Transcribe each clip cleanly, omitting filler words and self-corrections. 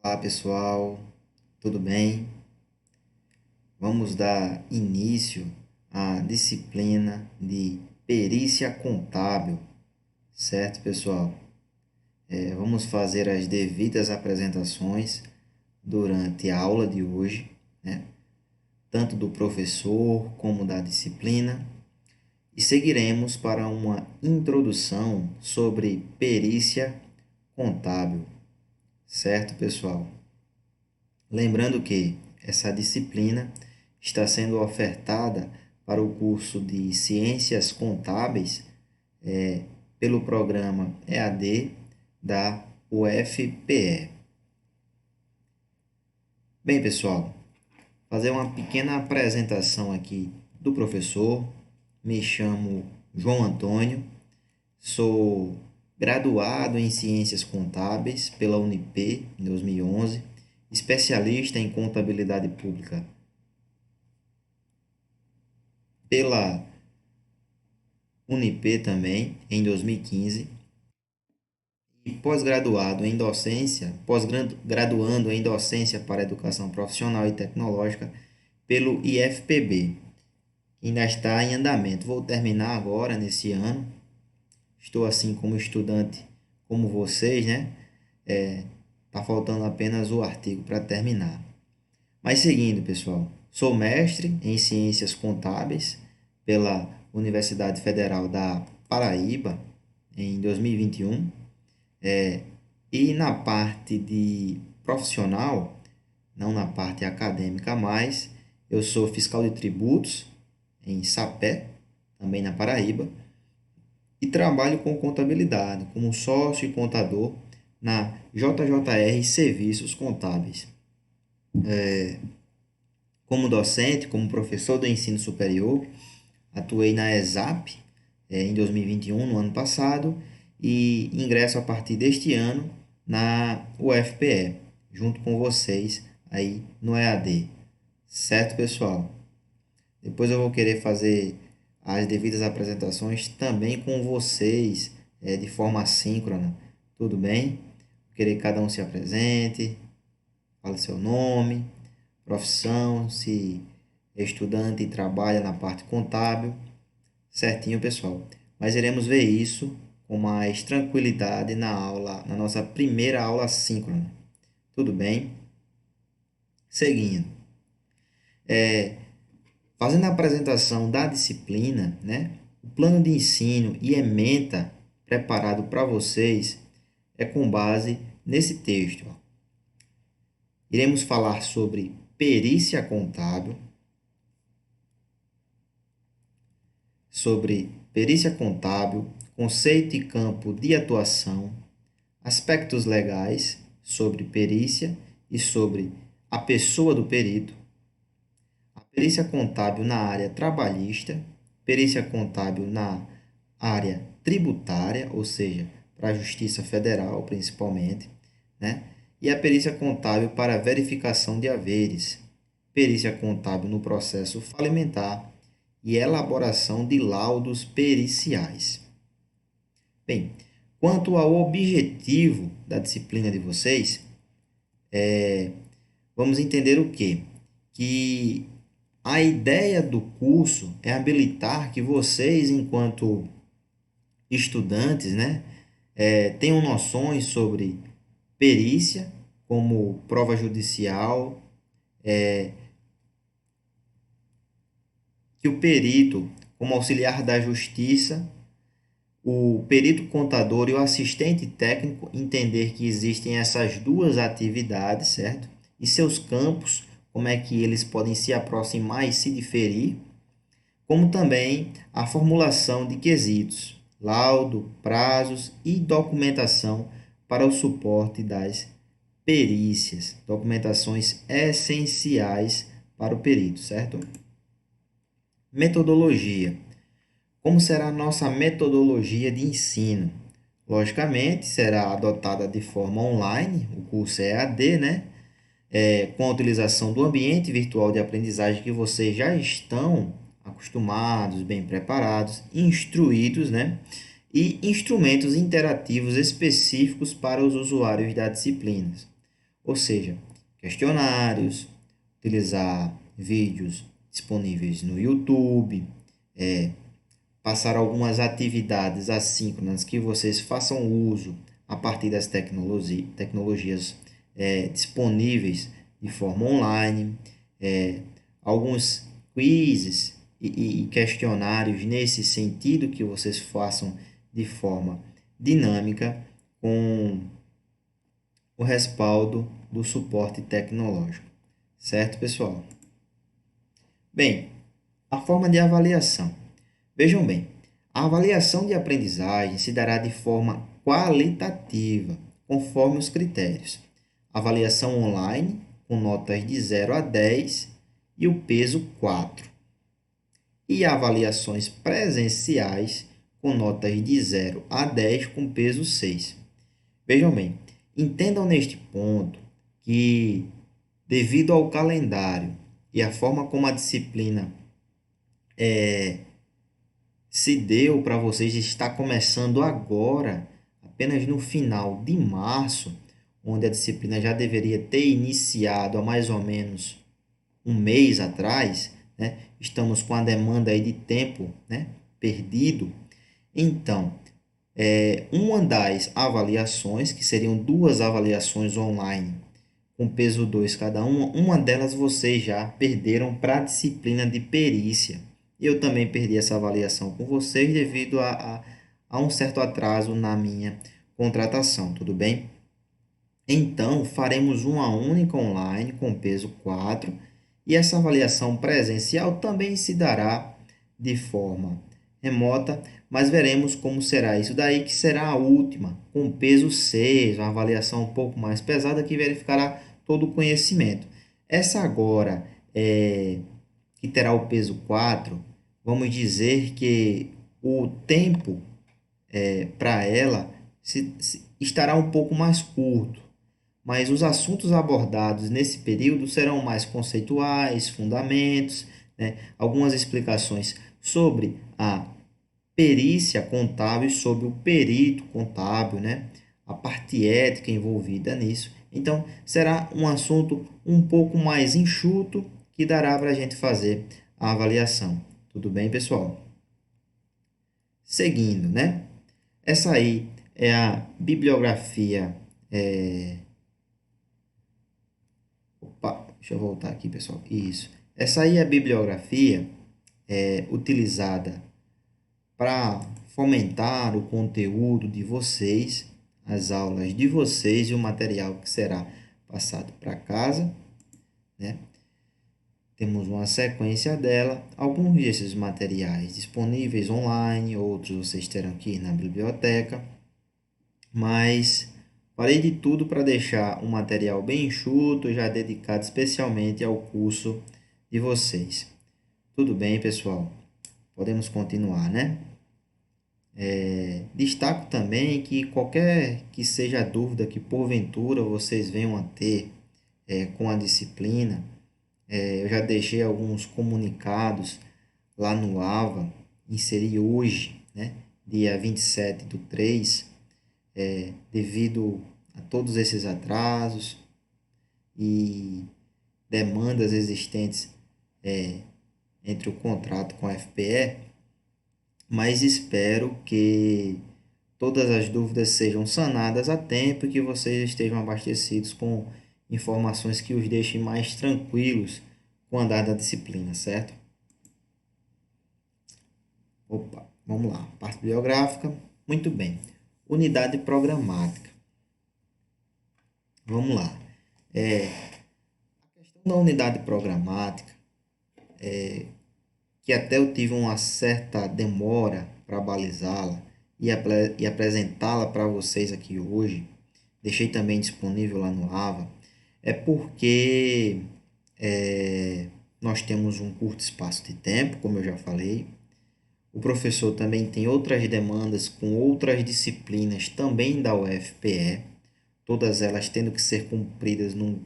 Olá pessoal, tudo bem? Vamos dar início à disciplina de perícia contábil, certo pessoal? Vamos fazer as devidas apresentações durante a aula de hoje, né? Tanto do professor como da disciplina, e seguiremos para uma introdução sobre perícia contábil, certo pessoal? Lembrando que essa disciplina está sendo ofertada para o curso de Ciências Contábeis pelo programa EAD da UFPE. Bem, pessoal, fazer uma pequena apresentação aqui do professor. Me chamo João Antônio, sou graduado em Ciências Contábeis pela Unip em 2011, especialista em Contabilidade Pública pela Unip também, em 2015, e pós-graduando em docência para educação profissional e tecnológica pelo IFPB, que ainda está em andamento. Vou terminar agora, nesse ano. Estou assim como estudante, como vocês, né? Tá faltando apenas o artigo para terminar. Mas seguindo, pessoal, sou mestre em Ciências Contábeis pela Universidade Federal da Paraíba em 2021. E na parte de profissional, não na parte acadêmica mais, eu sou fiscal de tributos em Sapé, também na Paraíba, e trabalho com contabilidade, como sócio e contador na JJR Serviços Contábeis. Como docente, como professor do ensino superior, atuei na ESAP em 2021, no ano passado, e ingresso a partir deste ano na UFPE, junto com vocês aí no EAD. Certo, pessoal? Depois eu vou querer fazer as devidas apresentações também com vocês, de forma assíncrona. Tudo bem? Vou querer que cada um se apresente, fale seu nome, profissão, se é estudante e trabalha na parte contábil. Certinho, pessoal. Mas iremos ver isso com mais tranquilidade na aula, na nossa primeira aula síncrona. Tudo bem? Seguindo. Fazendo a apresentação da disciplina, né? O plano de ensino e ementa preparado para vocês é com base nesse texto. Ó. Iremos falar sobre perícia contábil, conceito e campo de atuação, aspectos legais sobre perícia e sobre a pessoa do perito, a perícia contábil na área trabalhista, perícia contábil na área tributária, ou seja, para a Justiça Federal principalmente, né? E a perícia contábil para verificação de haveres, perícia contábil no processo falimentar e elaboração de laudos periciais. Bem, quanto ao objetivo da disciplina de vocês, vamos entender o quê? Que a ideia do curso é habilitar que vocês, enquanto estudantes, né, tenham noções sobre perícia, como prova judicial, que o perito, como auxiliar da justiça, o perito contador e o assistente técnico entender que existem essas duas atividades, certo? E seus campos, como é que eles podem se aproximar e se diferir, como também a formulação de quesitos, laudo, prazos e documentação para o suporte das perícias, documentações essenciais para o perito, certo? Metodologia. Como será a nossa metodologia de ensino? Logicamente, será adotada de forma online, o curso é EAD, né? Com a utilização do ambiente virtual de aprendizagem que vocês já estão acostumados, bem preparados, instruídos, né? E instrumentos interativos específicos para os usuários da disciplina. ou seja, questionários, utilizar vídeos disponíveis no YouTube, passar algumas atividades assíncronas que vocês façam uso a partir das tecnologias disponíveis de forma online, alguns quizzes e questionários nesse sentido que vocês façam de forma dinâmica com o respaldo do suporte tecnológico. Certo, pessoal? Bem, a forma de avaliação. Vejam bem, a avaliação de aprendizagem se dará de forma qualitativa, conforme os critérios. Avaliação online, com notas de 0 a 10 e o peso 4. E avaliações presenciais, com notas de 0 a 10 com peso 6. Vejam bem, entendam neste ponto que, devido ao calendário e a forma como a disciplina se deu para vocês, está começando agora, apenas no final de março, onde a disciplina já deveria ter iniciado há mais ou menos um mês atrás, né? Estamos com a demanda aí de tempo, né, perdido. Então, uma das avaliações, que seriam duas avaliações online, com peso 2 cada uma delas vocês já perderam para a disciplina de perícia. Eu também perdi essa avaliação com vocês devido a um certo atraso na minha contratação, tudo bem? Então, faremos uma única online com peso 4 e essa avaliação presencial também se dará de forma remota, mas veremos como será isso daí, que será a última, com peso 6, uma avaliação um pouco mais pesada que verificará todo o conhecimento. Essa agora, que terá o peso 4, vamos dizer que o tempo para ela estará um pouco mais curto, mas os assuntos abordados nesse período serão mais conceituais, fundamentos, né? Algumas explicações sobre a perícia contábil, sobre o perito contábil, né? A parte ética envolvida nisso. Então, será um assunto um pouco mais enxuto que dará para a gente fazer a avaliação. Tudo bem, pessoal? Seguindo, né? Essa aí é a bibliografia. Opa, deixa eu voltar aqui, pessoal. Isso. Essa aí é a bibliografia utilizada para fomentar o conteúdo de vocês, as aulas de vocês e o material que será passado para casa, né? Temos uma sequência dela, alguns desses materiais disponíveis online, outros vocês terão que ir na biblioteca, mas farei de tudo para deixar um material bem enxuto, já dedicado especialmente ao curso de vocês. Tudo bem, pessoal? Podemos continuar, né? Destaco também que qualquer que seja a dúvida que porventura vocês venham a ter com a disciplina, eu já deixei alguns comunicados lá no AVA, inseri hoje, né, dia 27/3, devido a todos esses atrasos e demandas existentes entre o contrato com a FPE, mas espero que todas as dúvidas sejam sanadas a tempo e que vocês estejam abastecidos com informações que os deixem mais tranquilos com o andar da disciplina, certo? Opa, vamos lá. Parte bibliográfica. Muito bem. Unidade programática. Vamos lá. A questão da unidade programática, que até eu tive uma certa demora para balizá-la e apresentá-la para vocês aqui hoje, deixei também disponível lá no AVA, é porque nós temos um curto espaço de tempo, como eu já falei. O professor também tem outras demandas com outras disciplinas também da UFPE, todas elas tendo que ser cumpridas num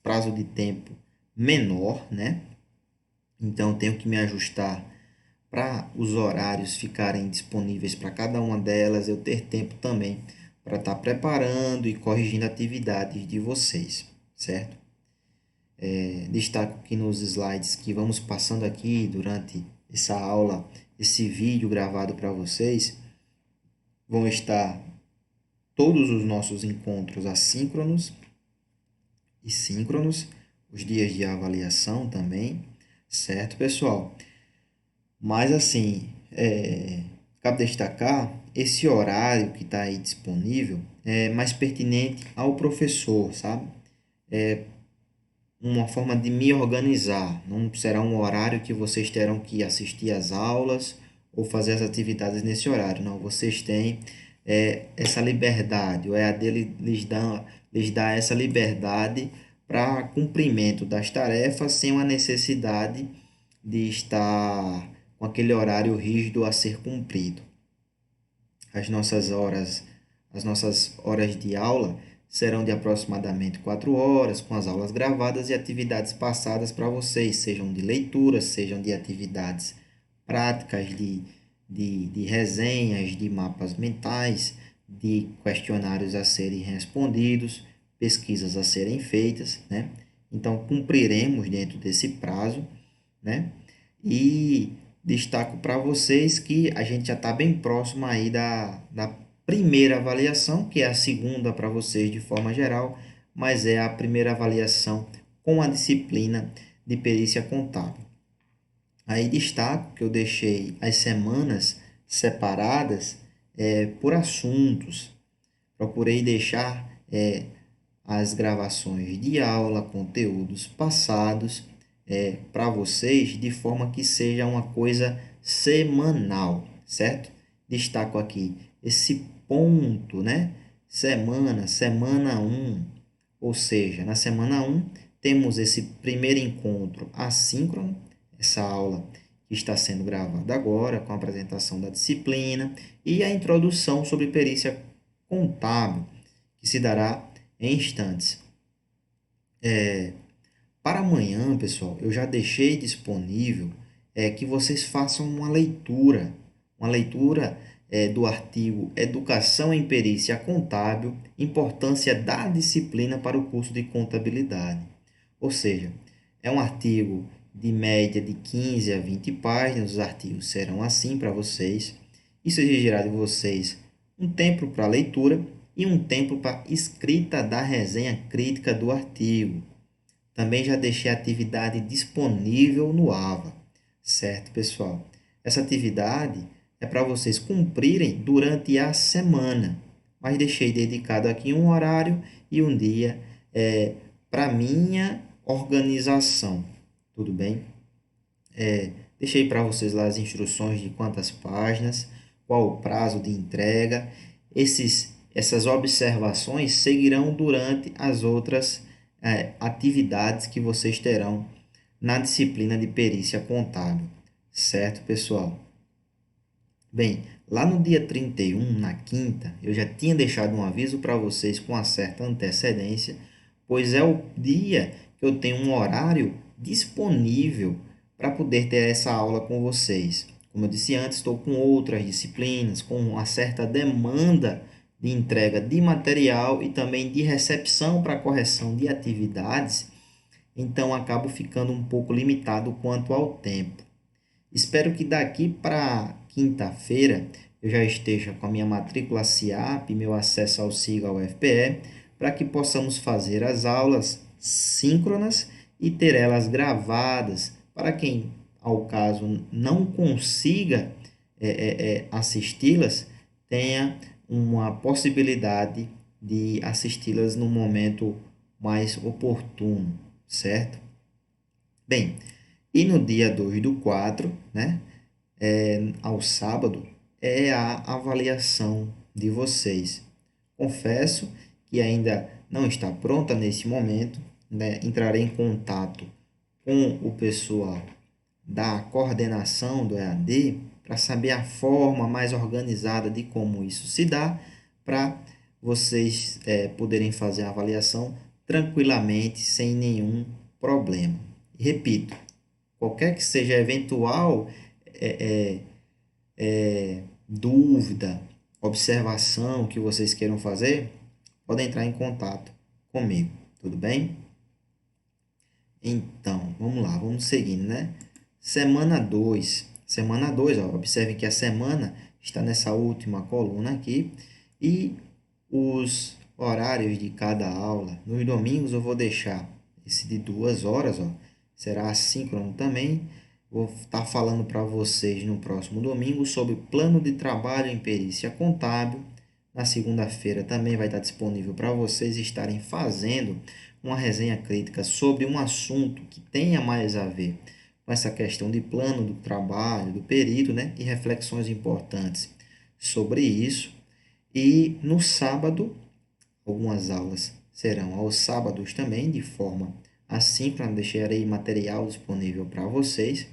prazo de tempo menor, né? Então, tenho que me ajustar para os horários ficarem disponíveis para cada uma delas, eu ter tempo também para estar preparando e corrigindo atividades de vocês. certo? Destaco que nos slides que vamos passando aqui durante essa aula, esse vídeo gravado para vocês, vão estar todos os nossos encontros assíncronos e síncronos, os dias de avaliação também, certo, pessoal? Mas assim, cabe destacar, esse horário que está aí disponível é mais pertinente ao professor, sabe? Uma forma de me organizar. Não será um horário que vocês terão que assistir às aulas ou fazer as atividades nesse horário. Não, vocês têm essa liberdade, ou é a dele lhes dá essa liberdade para cumprimento das tarefas sem uma necessidade de estar com aquele horário rígido a ser cumprido. As nossas horas, as nossas horas de aula serão de aproximadamente 4 horas, com as aulas gravadas e atividades passadas para vocês, sejam de leitura, sejam de atividades práticas, de resenhas, de mapas mentais, de questionários a serem respondidos, pesquisas a serem feitas, né? Então, cumpriremos dentro desse prazo, né? E destaco para vocês que a gente já está bem próximo aí da primeira avaliação, que é a segunda para vocês de forma geral, mas é a primeira avaliação com a disciplina de perícia contábil. Aí destaco que eu deixei as semanas separadas por assuntos. Procurei deixar as gravações de aula, conteúdos passados para vocês de forma que seja uma coisa semanal, certo? Destaco aqui esse ponto, né? Semana 1, ou seja, na semana 1 temos esse primeiro encontro assíncrono, essa aula que está sendo gravada agora com a apresentação da disciplina e a introdução sobre perícia contábil, que se dará em instantes. Para amanhã, pessoal, eu já deixei disponível que vocês façam uma leitura do artigo Educação em Perícia Contábil, importância da disciplina para o curso de contabilidade. Ou seja, é um artigo de média de 15 a 20 páginas, os artigos serão assim para vocês. Isso exigirá de vocês um tempo para leitura e um tempo para escrita da resenha crítica do artigo. Também já deixei a atividade disponível no AVA, certo, pessoal? Essa atividade é para vocês cumprirem durante a semana, mas deixei dedicado aqui um horário e um dia para minha organização, tudo bem? Deixei para vocês lá as instruções de quantas páginas, qual o prazo de entrega. Essas observações seguirão durante as outras atividades que vocês terão na disciplina de perícia contábil, certo, pessoal? Bem, lá no dia 31, na quinta, eu já tinha deixado um aviso para vocês com uma certa antecedência, pois é o dia que eu tenho um horário disponível para poder ter essa aula com vocês. Como eu disse antes, estou com outras disciplinas, com uma certa demanda de entrega de material e também de recepção para correção de atividades, então acabo ficando um pouco limitado quanto ao tempo. Espero que daqui para quinta-feira eu já esteja com a minha matrícula SIAP, meu acesso ao SIGA UFPE, para que possamos fazer as aulas síncronas e ter elas gravadas para quem, ao caso, não consiga assisti-las, tenha uma possibilidade de assisti-las no momento mais oportuno, certo? Bem, e no dia 2/4, né, ao sábado, é a avaliação de vocês. Confesso que ainda não está pronta nesse momento, né? Entrarei em contato com o pessoal da coordenação do EAD para saber a forma mais organizada de como isso se dá, para vocês poderem fazer a avaliação tranquilamente, sem nenhum problema. E repito, qualquer que seja a eventual dúvida, observação que vocês queiram fazer, podem entrar em contato comigo, tudo bem? Então, vamos lá, vamos seguindo, né? Semana 2, ó, observe que a semana está nessa última coluna aqui e os horários de cada aula. Nos domingos eu vou deixar esse de 2 horas, ó, será assíncrono também. Vou estar falando para vocês no próximo domingo sobre plano de trabalho em perícia contábil. Na segunda-feira também vai estar disponível para vocês estarem fazendo uma resenha crítica sobre um assunto que tenha mais a ver com essa questão de plano do trabalho, do perito, né? E reflexões importantes sobre isso. E no sábado, algumas aulas serão aos sábados também, de forma assíncrona. Deixarei material disponível para vocês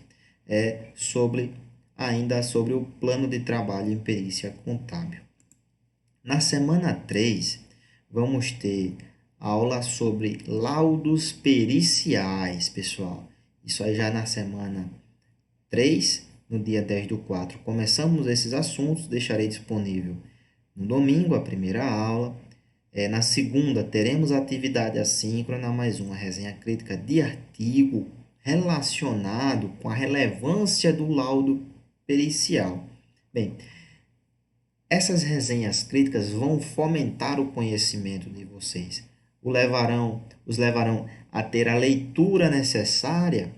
ainda sobre o plano de trabalho em perícia contábil. Na semana 3, vamos ter aula sobre laudos periciais, pessoal. Isso aí já na semana 3, no dia 10/4. Começamos esses assuntos, deixarei disponível no domingo a primeira aula. Na segunda, teremos atividade assíncrona, mais uma resenha crítica de artigo relacionado com a relevância do laudo pericial. Bem, essas resenhas críticas vão fomentar o conhecimento de vocês. Os levarão a ter a leitura necessária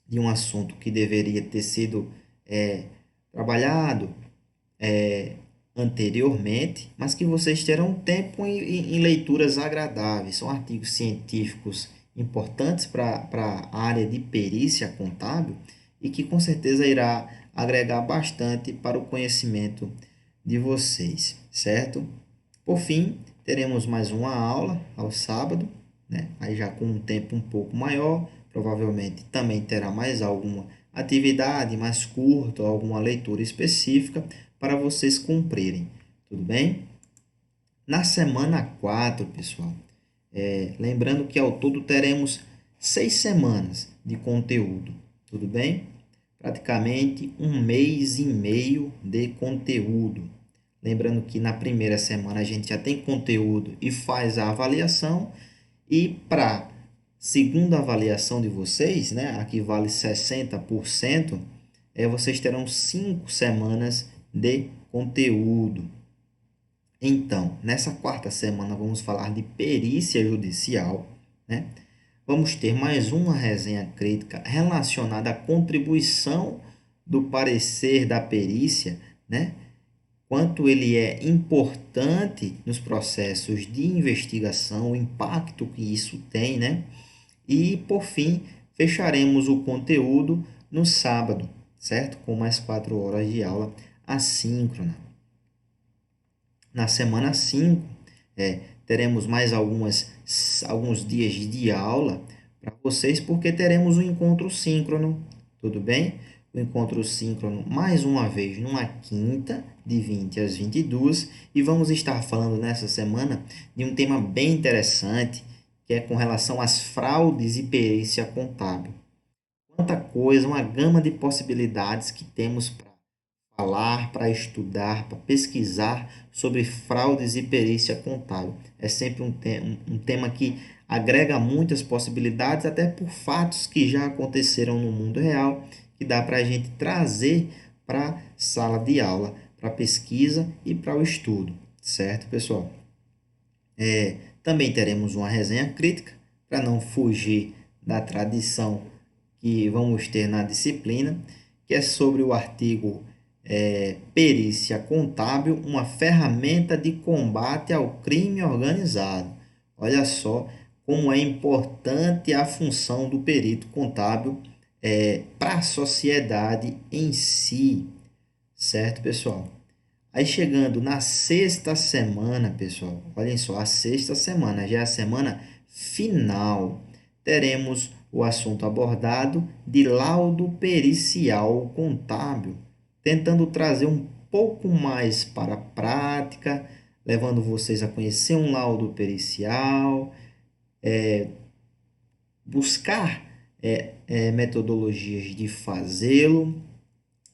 de um assunto que deveria ter sido trabalhado anteriormente, mas que vocês terão tempo em leituras agradáveis. São artigos científicos importantes para a área de perícia contábil e que com certeza irá agregar bastante para o conhecimento de vocês, certo? Por fim, teremos mais uma aula ao sábado, né? Aí já com um tempo um pouco maior, provavelmente também terá mais alguma atividade mais curta, alguma leitura específica para vocês cumprirem, tudo bem? Na semana 4, pessoal, lembrando que ao todo teremos 6 semanas de conteúdo, tudo bem? Praticamente um mês e meio de conteúdo. Lembrando que na primeira semana a gente já tem conteúdo e faz a avaliação, e para segunda avaliação de vocês, né, aqui vale 60%, vocês terão 5 semanas de conteúdo. Então, nessa quarta semana vamos falar de perícia judicial, né? Vamos ter mais uma resenha crítica relacionada à contribuição do parecer da perícia, né? Quanto ele é importante nos processos de investigação, o impacto que isso tem, né? E, por fim, fecharemos o conteúdo no sábado, certo? Com mais 4 horas de aula assíncrona. Na semana 5, teremos mais alguns dias de aula para vocês, porque teremos um encontro síncrono, tudo bem? O encontro síncrono, mais uma vez, numa quinta, de 20 às 22, e vamos estar falando nessa semana de um tema bem interessante, que é com relação às fraudes e perícia contábil. Quanta coisa, uma gama de possibilidades que temos para falar, para estudar, para pesquisar sobre fraudes e perícia contábil. É sempre um tema que agrega muitas possibilidades, até por fatos que já aconteceram no mundo real, que dá para a gente trazer para a sala de aula, para a pesquisa e para o estudo, certo, pessoal? Também teremos uma resenha crítica, para não fugir da tradição que vamos ter na disciplina, que é sobre o artigo Perícia Contábil, uma ferramenta de combate ao crime organizado. Olha só como é importante a função do perito contábil para a sociedade em si, certo, pessoal? Aí chegando na sexta semana, pessoal, olhem só, a sexta semana já é a semana final. Teremos o assunto abordado de laudo pericial contábil, tentando trazer um pouco mais para a prática, levando vocês a conhecer um laudo pericial, buscar metodologias de fazê-lo,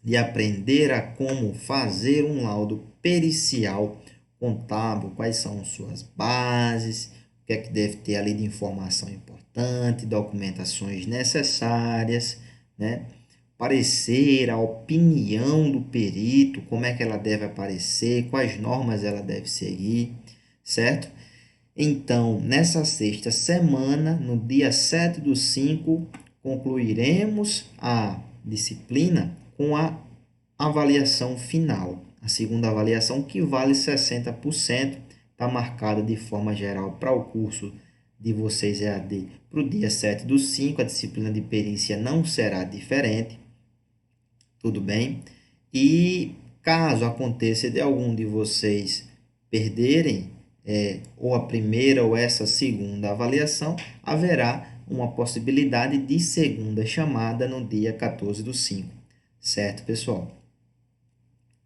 de aprender a como fazer um laudo pericial contábil, quais são suas bases, que é que deve ter ali de informação importante, documentações necessárias, né? Parecer, a opinião do perito, como é que ela deve aparecer, quais normas ela deve seguir, certo? Então, nessa sexta semana, no dia 7/5, concluiremos a disciplina com a avaliação final. A segunda avaliação, que vale 60%, está marcada de forma geral para o curso de vocês EAD para o dia 7/5. A disciplina de perícia não será diferente, tudo bem? E caso aconteça de algum de vocês perderem ou a primeira ou essa segunda avaliação, haverá uma possibilidade de segunda chamada no dia 14/5, certo, pessoal?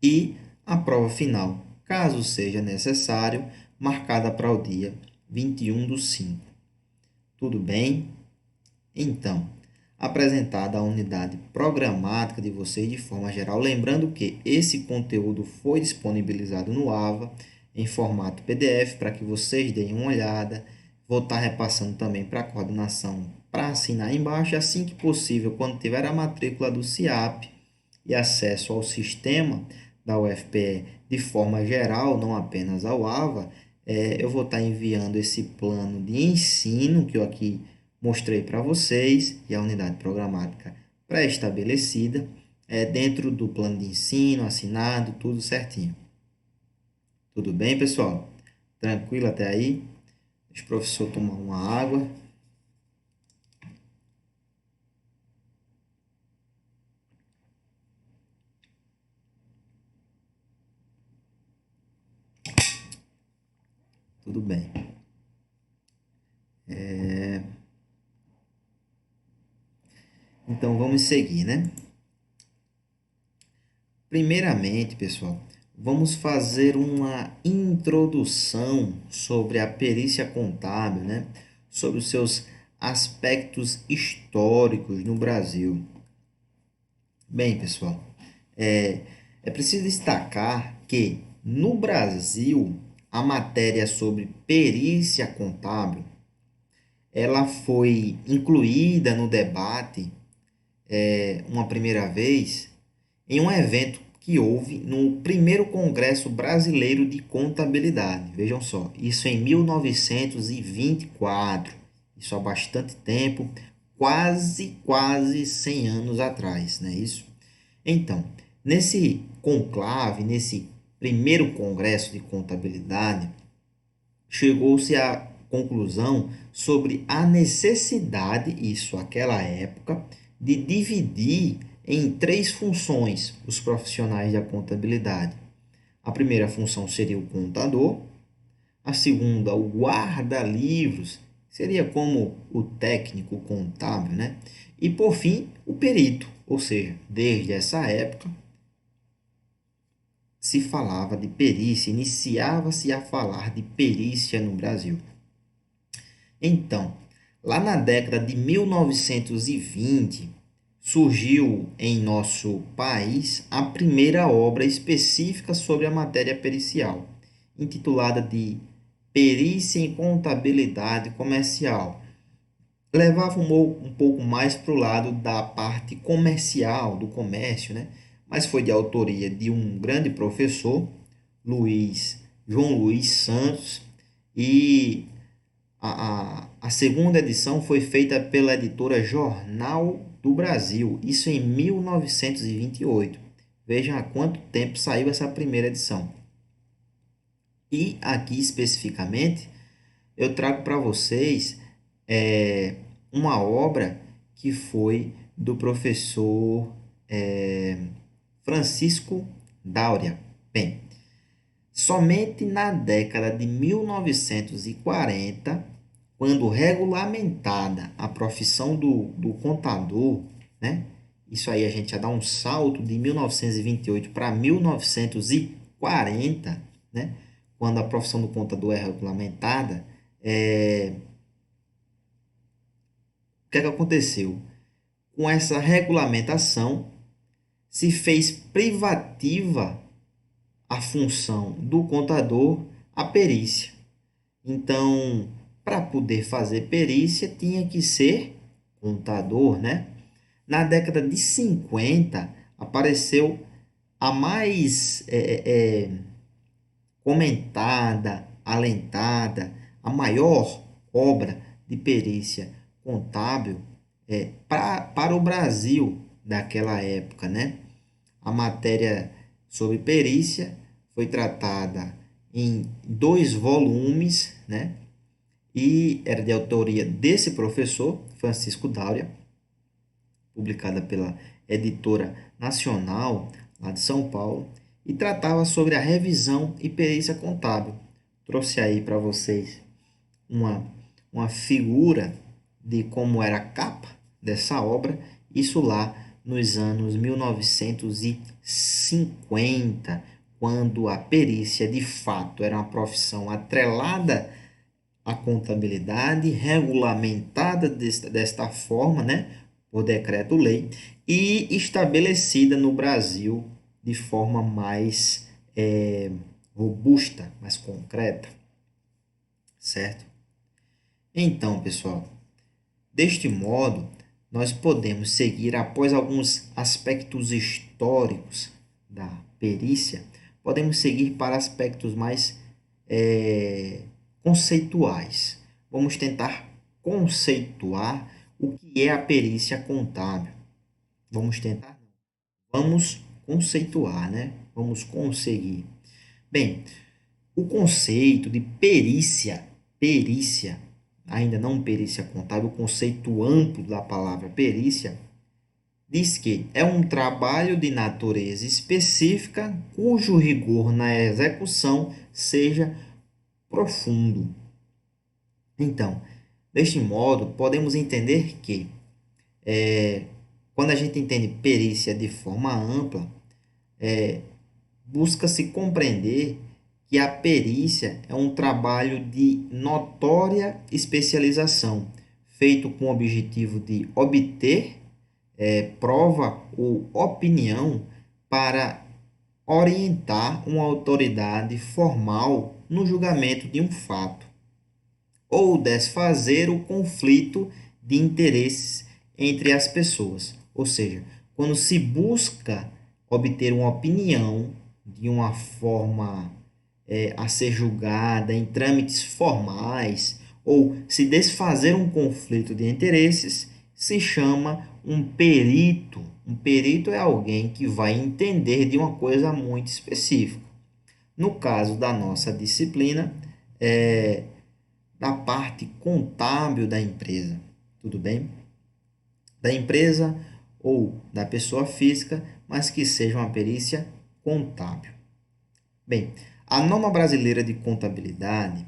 E a prova final, caso seja necessário, marcada para o dia 21/5. Tudo bem? Então, apresentada a unidade programática de vocês de forma geral, lembrando que esse conteúdo foi disponibilizado no AVA em formato PDF para que vocês deem uma olhada. Vou estar repassando também para a coordenação para assinar embaixo, assim que possível, quando tiver a matrícula do CIAP e acesso ao sistema da UFPE de forma geral, não apenas ao AVA, eu vou estar enviando esse plano de ensino que eu aqui mostrei para vocês e a unidade programática pré-estabelecida dentro do plano de ensino, assinado, tudo certinho. Tudo bem, pessoal? Tranquilo até aí? Deixa o professor tomar uma água. Tudo bem. Então, vamos seguir, né? Primeiramente, pessoal, vamos fazer uma introdução sobre a perícia contábil, né? Sobre os seus aspectos históricos no Brasil. Bem, pessoal, é preciso destacar que no Brasil a matéria sobre perícia contábil ela foi incluída no debate uma primeira vez em um evento que houve no primeiro Congresso Brasileiro de Contabilidade. Vejam só, isso em 1924, isso há bastante tempo, quase 100 anos atrás, não é isso? Então, nesse conclave, nesse primeiro Congresso de Contabilidade, chegou-se à conclusão sobre a necessidade, isso naquela época, de dividir em 3 funções os profissionais da contabilidade. A primeira função seria o contador, a segunda, o guarda-livros, seria como o técnico contábil, né? E por fim, o perito, ou seja, desde essa época se falava de perícia, iniciava-se a falar de perícia no Brasil. Então, lá na década de 1920, surgiu em nosso país a primeira obra específica sobre a matéria pericial, intitulada de Perícia em Contabilidade Comercial. Levava um pouco mais para o lado da parte comercial, do comércio, né? Mas foi de autoria de um grande professor, João Luiz Santos, e a segunda edição foi feita pela editora Jornal do Brasil, isso em 1928. Vejam há quanto tempo saiu essa primeira edição. E aqui especificamente, eu trago para vocês uma obra que foi do professor Francisco Dáurea. Bem, somente na década de 1940, quando regulamentada a profissão do contador, né? Isso aí a gente já dá um salto de 1928 para 1940, né? Quando a profissão do contador é regulamentada, o que é que aconteceu? Com essa regulamentação, se fez privativa a função do contador, a perícia. Então, para poder fazer perícia, tinha que ser contador, né? Na década de 50, apareceu a mais comentada, alentada, a maior obra de perícia contábil para o Brasil daquela época, né? A matéria sobre perícia foi tratada em 2 volumes, né? E era de autoria desse professor, Francisco Dáurea, publicada pela Editora Nacional, lá de São Paulo, e tratava sobre a revisão e perícia contábil. Trouxe aí para vocês uma, uma figura de como era a capa dessa obra, isso lá nos anos 1950, quando a perícia de fato era uma profissão atrelada à contabilidade, regulamentada desta forma, né, por decreto-lei, e estabelecida no Brasil de forma mais robusta, mais concreta, certo? Então, pessoal, deste modo, nós podemos seguir após alguns aspectos históricos da perícia, podemos seguir para aspectos mais conceituais. Vamos tentar conceituar o que é a perícia contábil. Vamos tentar? Vamos conceituar, né? Vamos conseguir. Bem, o conceito de perícia, ainda não perícia contábil, o conceito amplo da palavra perícia, diz que é um trabalho de natureza específica cujo rigor na execução seja profundo. Então, deste modo, podemos entender que, quando a gente entende perícia de forma ampla, busca-se compreender que a perícia é um trabalho de notória especialização, feito com o objetivo de obter prova ou opinião para orientar uma autoridade formal no julgamento de um fato, ou desfazer o conflito de interesses entre as pessoas. Ou seja, quando se busca obter uma opinião de uma forma a ser julgada em trâmites formais, ou se desfazer um conflito de interesses, se chama um perito. Um perito é alguém que vai entender de uma coisa muito específica. No caso da nossa disciplina, da parte contábil da empresa, tudo bem? Da empresa ou da pessoa física, mas que seja uma perícia contábil. Bem, a norma brasileira de contabilidade,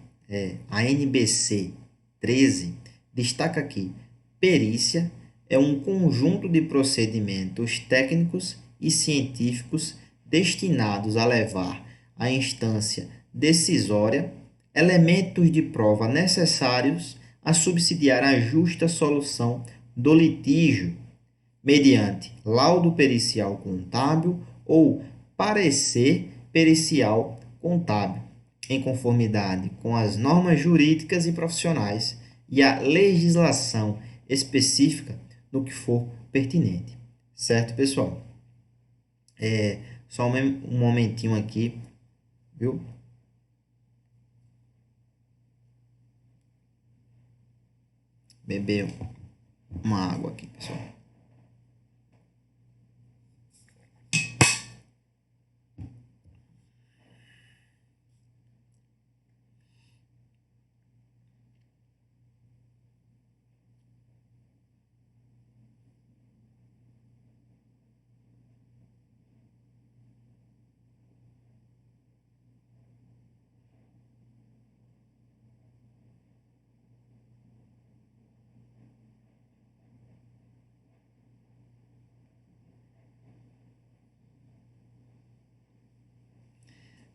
a NBC 13, destaca que perícia é um conjunto de procedimentos técnicos e científicos destinados a levar à instância decisória elementos de prova necessários a subsidiar a justa solução do litígio, mediante laudo pericial contábil ou parecer pericial contábil, em conformidade com as normas jurídicas e profissionais e a legislação específica no que for pertinente. Certo, pessoal? Só um momentinho aqui, viu? Beber uma água aqui, pessoal.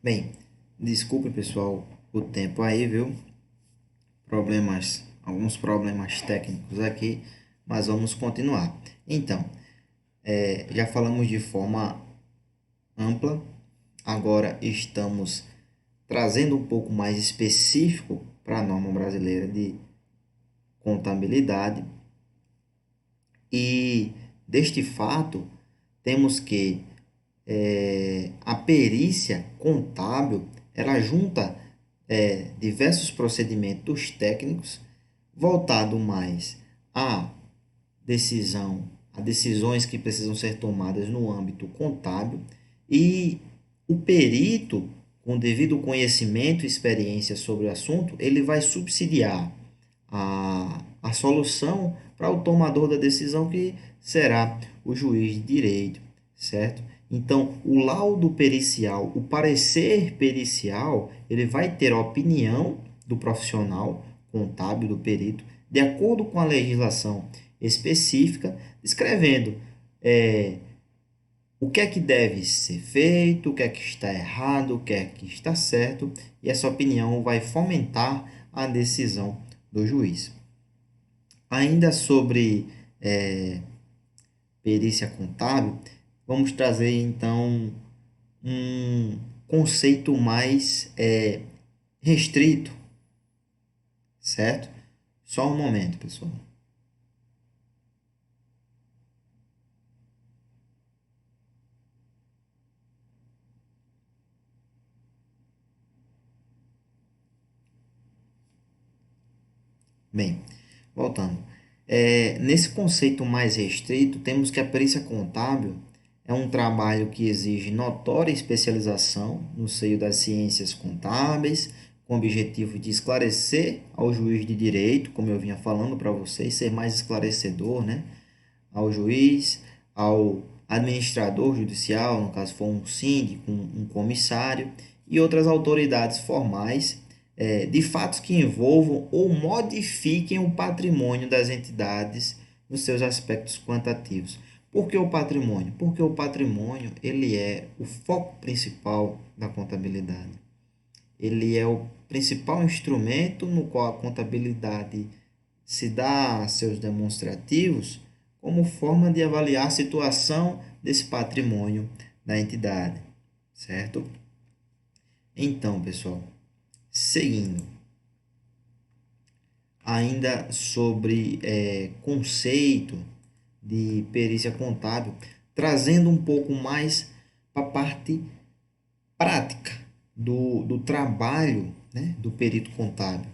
Bem, desculpe, pessoal, o tempo aí, viu? Alguns problemas técnicos aqui, mas vamos continuar. Então, já falamos de forma ampla, agora estamos trazendo um pouco mais específico para a norma brasileira de contabilidade. E deste fato, temos que a perícia contábil, ela junta diversos procedimentos técnicos voltado mais à a decisões que precisam ser tomadas no âmbito contábil, e o perito, com devido conhecimento e experiência sobre o assunto, ele vai subsidiar a solução para o tomador da decisão, que será o juiz de direito, certo? Então, o laudo pericial, o parecer pericial, ele vai ter a opinião do profissional contábil, do perito, de acordo com a legislação específica, descrevendo o que é que deve ser feito, o que é que está errado, o que é que está certo, e essa opinião vai fomentar a decisão do juiz. Ainda sobre perícia contábil, vamos trazer então um conceito mais restrito, certo? Só um momento, pessoal. Bem, voltando. Nesse conceito mais restrito, temos que a perícia contábil é um trabalho que exige notória especialização no seio das ciências contábeis, com o objetivo de esclarecer ao juiz de direito, como eu vinha falando para vocês, ser mais esclarecedor, né? Ao juiz, ao administrador judicial, no caso for um síndico, um comissário, e outras autoridades formais, de fatos que envolvam ou modifiquem o patrimônio das entidades nos seus aspectos quantitativos. Por que o patrimônio? Porque o patrimônio ele é o foco principal da contabilidade. Ele é o principal instrumento no qual a contabilidade se dá seus demonstrativos como forma de avaliar a situação desse patrimônio da entidade, certo? Então, pessoal, seguindo, ainda sobre conceito de perícia contábil, trazendo um pouco mais para a parte prática do trabalho, né, do perito contábil.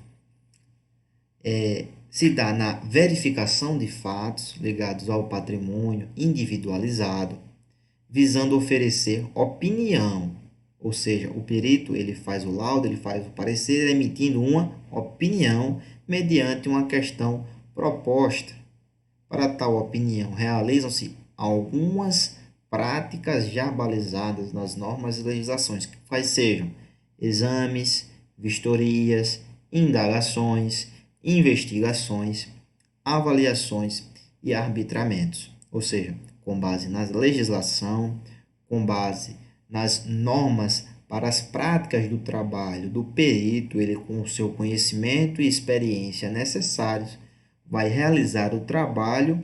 Se dá na verificação de fatos ligados ao patrimônio individualizado, visando oferecer opinião, ou seja, o perito ele faz o laudo, ele faz o parecer, emitindo uma opinião mediante uma questão proposta. Para tal opinião, realizam-se algumas práticas já balizadas nas normas e legislações, quais sejam exames, vistorias, indagações, investigações, avaliações e arbitramentos, ou seja, com base na legislação, com base nas normas para as práticas do trabalho do perito, ele com o seu conhecimento e experiência necessários, vai realizar o trabalho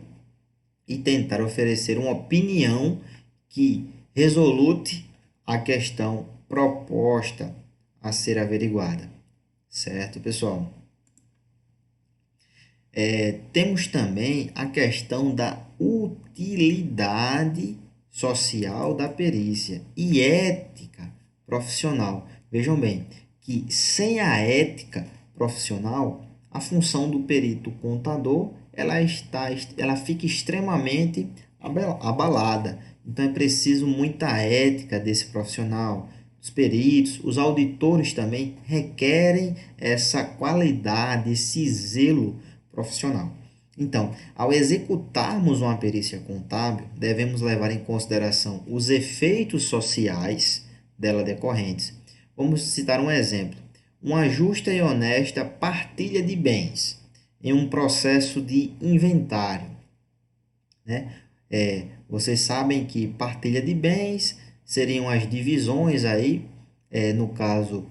e tentar oferecer uma opinião que resolute a questão proposta a ser averiguada. Certo, pessoal? Temos também a questão da utilidade social da perícia e ética profissional. Vejam bem que sem a ética profissional, a função do perito contador ela fica extremamente abalada. Então é preciso muita ética desse profissional. Os peritos, os auditores também requerem essa qualidade, esse zelo profissional. Então, ao executarmos uma perícia contábil, devemos levar em consideração os efeitos sociais dela decorrentes. Vamos citar um exemplo: uma justa e honesta partilha de bens em um processo de inventário, né? Vocês sabem que partilha de bens seriam as divisões aí, no caso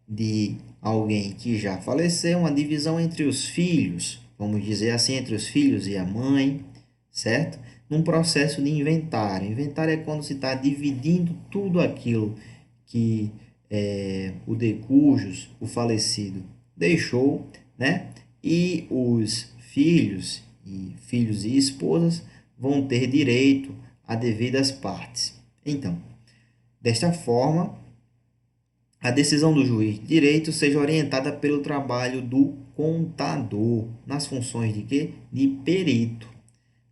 de alguém que já faleceu, uma divisão entre os filhos, vamos dizer assim, entre os filhos e a mãe, certo? Num processo de inventário. Inventário é quando se está dividindo tudo aquilo que o de cujos, o falecido, deixou, né? E os filhos e esposas vão ter direito a devidas partes. Então, desta forma, a decisão do juiz de direito seja orientada pelo trabalho do contador, nas funções de quê? De perito.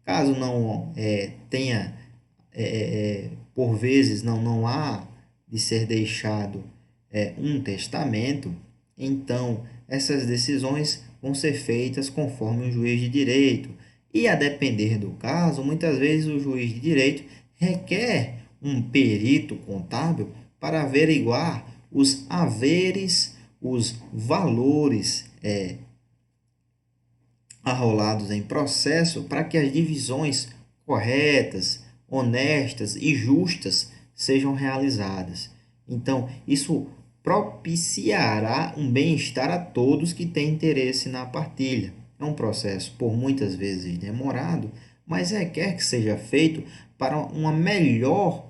Caso não tenha, por vezes, não há de ser deixado um testamento, então essas decisões vão ser feitas conforme o juiz de direito. E a depender do caso, muitas vezes o juiz de direito requer um perito contábil para averiguar os haveres, os valores arrolados em processo para que as divisões corretas, honestas e justas sejam realizadas. Então, isso propiciará um bem-estar a todos que têm interesse na partilha. É um processo, por muitas vezes, demorado, mas requer que seja feito para uma melhor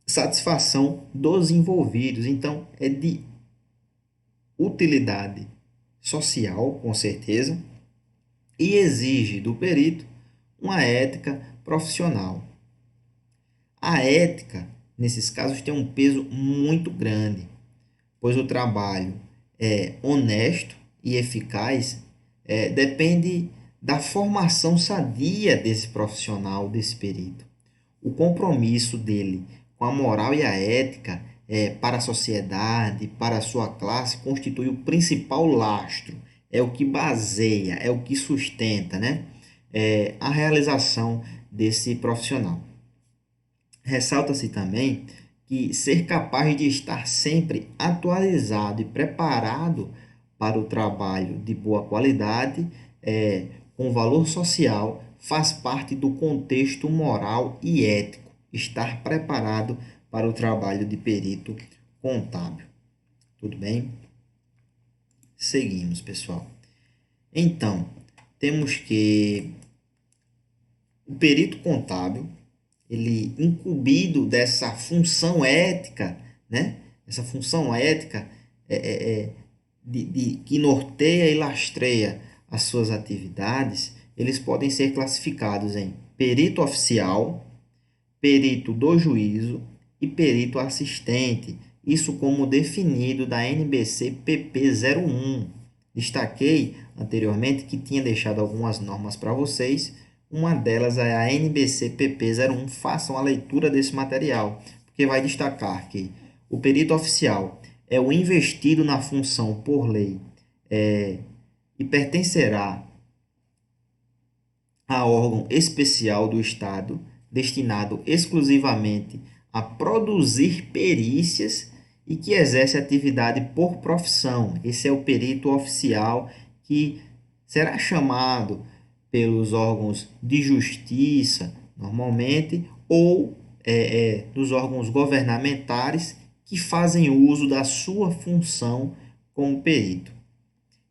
satisfação dos envolvidos. Então, é de utilidade social, com certeza, e exige do perito uma ética profissional. A ética, nesses casos, tem um peso muito grande, pois o trabalho honesto e eficaz depende da formação sadia desse profissional, desse perito. O compromisso dele com a moral e a ética para a sociedade, para a sua classe, constitui o principal lastro, é o que baseia, é o que sustenta, né? A realização desse profissional. Ressalta-se também que ser capaz de estar sempre atualizado e preparado para o trabalho de boa qualidade, com valor social, faz parte do contexto moral e ético. Estar preparado para o trabalho de perito contábil. Tudo bem? Seguimos, pessoal. Então, temos que o perito contábil, ele incumbido dessa função ética, né? Essa função ética que norteia e lastreia as suas atividades, eles podem ser classificados em perito oficial, perito do juízo e perito assistente, isso como definido da NBC PP 01. Destaquei anteriormente que tinha deixado algumas normas para vocês, uma delas é a NBC PP 01. Façam a leitura desse material, porque vai destacar que o perito oficial é o investido na função por lei e pertencerá a órgão especial do Estado destinado exclusivamente a produzir perícias e que exerce atividade por profissão. Esse é o perito oficial que será chamado pelos órgãos de justiça, normalmente, ou dos órgãos governamentais que fazem uso da sua função como perito.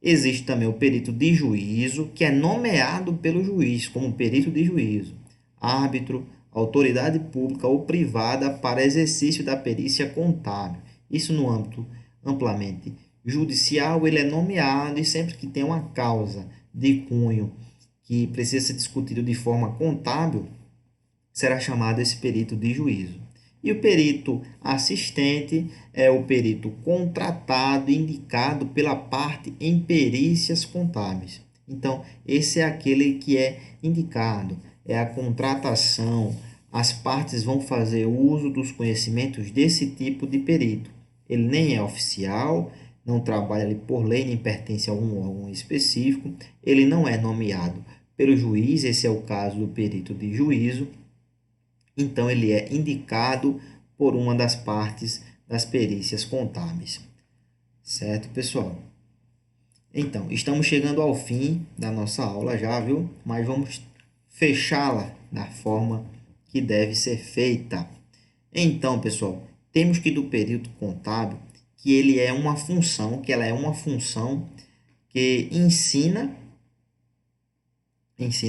Existe também o perito de juízo, que é nomeado pelo juiz como perito de juízo, árbitro, autoridade pública ou privada para exercício da perícia contábil. Isso no âmbito amplamente judicial, ele é nomeado e sempre que tem uma causa de cunho que precisa ser discutido de forma contábil, será chamado esse perito de juízo. E o perito assistente é o perito contratado e indicado pela parte em perícias contábeis. Então, esse é aquele que é indicado, é a contratação. As partes vão fazer uso dos conhecimentos desse tipo de perito. Ele nem é oficial, não trabalha ali por lei, nem pertence a algum órgão específico. Ele não é nomeado pelo juiz, esse é o caso do perito de juízo. Então, ele é indicado por uma das partes das perícias contábeis. Certo, pessoal? Então, estamos chegando ao fim da nossa aula já, viu? Mas vamos fechá-la da forma que deve ser feita. Então, pessoal, temos que do perito contábil que ele é uma função, que ela é uma função que ensina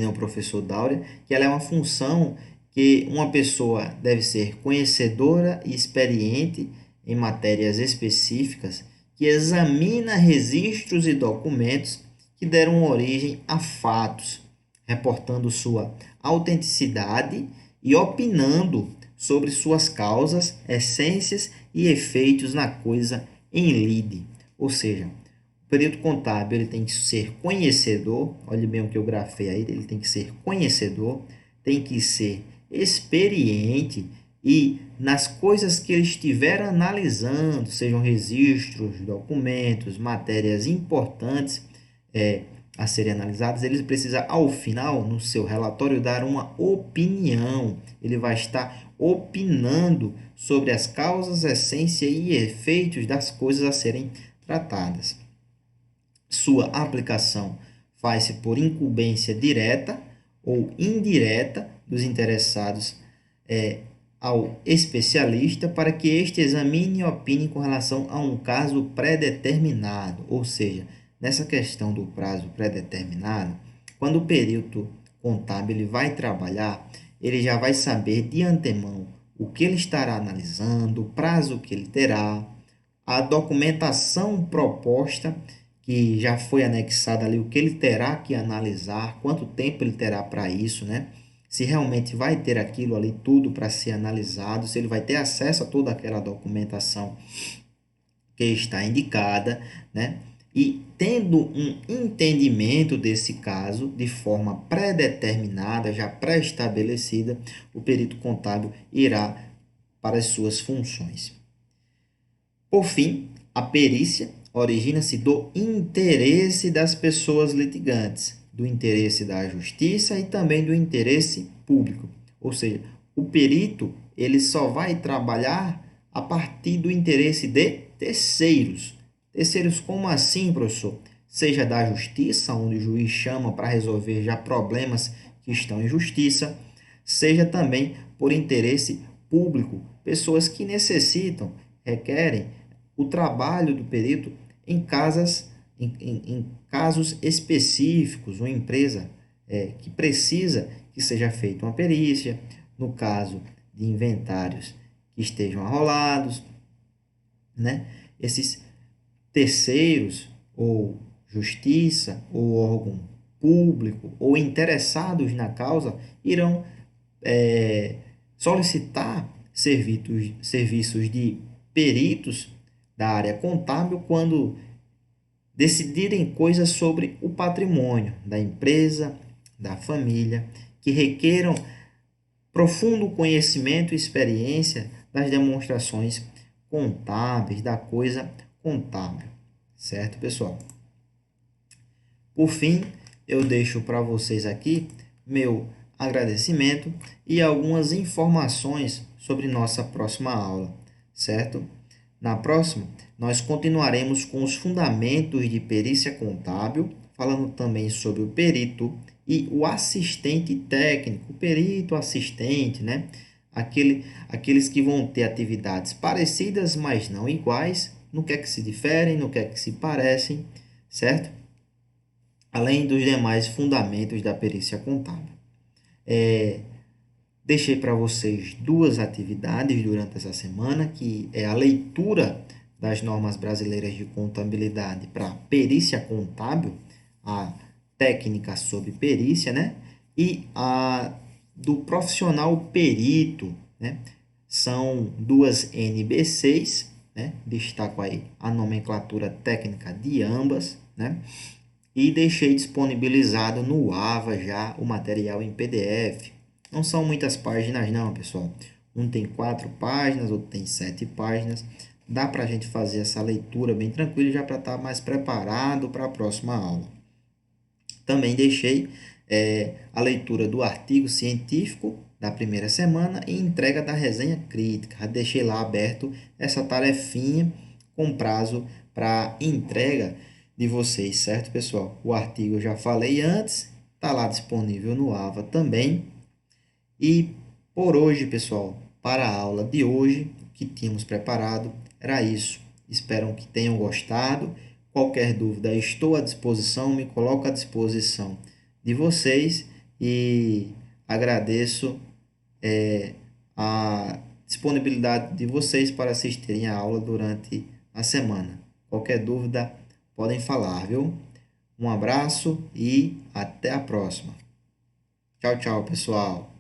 o professor Dáurea, que ela é uma função que uma pessoa deve ser conhecedora e experiente em matérias específicas que examina registros e documentos que deram origem a fatos, reportando sua autenticidade e opinando sobre suas causas, essências e efeitos na coisa em lide. Ou seja, o perito contábil ele tem que ser conhecedor, olhe bem o que eu grafei aí, ele tem que ser conhecedor, tem que ser experiente e nas coisas que ele estiver analisando, sejam registros, documentos, matérias importantes a serem analisadas, ele precisa, ao final, no seu relatório, dar uma opinião. Ele vai estar opinando sobre as causas, essência e efeitos das coisas a serem tratadas. Sua aplicação faz-se por incumbência direta ou indireta dos interessados ao especialista para que este examine e opine com relação a um caso pré-determinado, ou seja, nessa questão do prazo pré-determinado, quando o perito contábil ele vai trabalhar, ele já vai saber de antemão o que ele estará analisando, o prazo que ele terá, a documentação proposta que já foi anexada ali, o que ele terá que analisar, quanto tempo ele terá para isso, né? Se realmente vai ter aquilo ali tudo para ser analisado, se ele vai ter acesso a toda aquela documentação que está indicada, né? E tendo um entendimento desse caso de forma pré-determinada, já pré-estabelecida, o perito contábil irá para as suas funções. Por fim, a perícia origina-se do interesse das pessoas litigantes, do interesse da justiça e também do interesse público. Ou seja, o perito ele só vai trabalhar a partir do interesse de terceiros. Terceiros como assim, professor? Seja da justiça, onde o juiz chama para resolver já problemas que estão em justiça, seja também por interesse público, pessoas que necessitam, requerem o trabalho do perito em casos específicos, uma empresa que precisa que seja feita uma perícia, no caso de inventários que estejam arrolados, né? Esses terceiros ou justiça ou órgão público ou interessados na causa irão solicitar serviços de peritos da área contábil quando decidirem coisas sobre o patrimônio da empresa, da família, que requeram profundo conhecimento e experiência das demonstrações contábeis, da coisa contábil. Certo, pessoal? Por fim, eu deixo para vocês aqui meu agradecimento e algumas informações sobre nossa próxima aula, certo? Na próxima, nós continuaremos com os fundamentos de perícia contábil, falando também sobre o perito e o assistente técnico, o perito assistente, né? Aqueles que vão ter atividades parecidas, mas não iguais, no que é que se diferem, no que é que se parecem, certo? Além dos demais fundamentos da perícia contábil. Deixei para vocês duas atividades durante essa semana, que é a leitura das normas brasileiras de contabilidade para perícia contábil, a técnica sobre perícia, né? E a do profissional perito, né? São duas NB6, né? Destaco aí a nomenclatura técnica de ambas, né? E deixei disponibilizado no AVA já o material em PDF. Não são muitas páginas não, pessoal. Um tem 4 páginas, outro tem 7 páginas. Dá para a gente fazer essa leitura bem tranquilo já para estar mais preparado para a próxima aula. Também deixei a leitura do artigo científico da primeira semana e entrega da resenha crítica. Já deixei lá aberto essa tarefinha com prazo para entrega de vocês, certo, pessoal? O artigo eu já falei antes, está lá disponível no AVA também. E por hoje, pessoal, para a aula de hoje, o que tínhamos preparado era isso. Espero que tenham gostado. Qualquer dúvida, estou à disposição, me coloco à disposição de vocês e agradeço a disponibilidade de vocês para assistirem a aula durante a semana. Qualquer dúvida, podem falar, viu? Um abraço e até a próxima. Tchau, tchau, pessoal.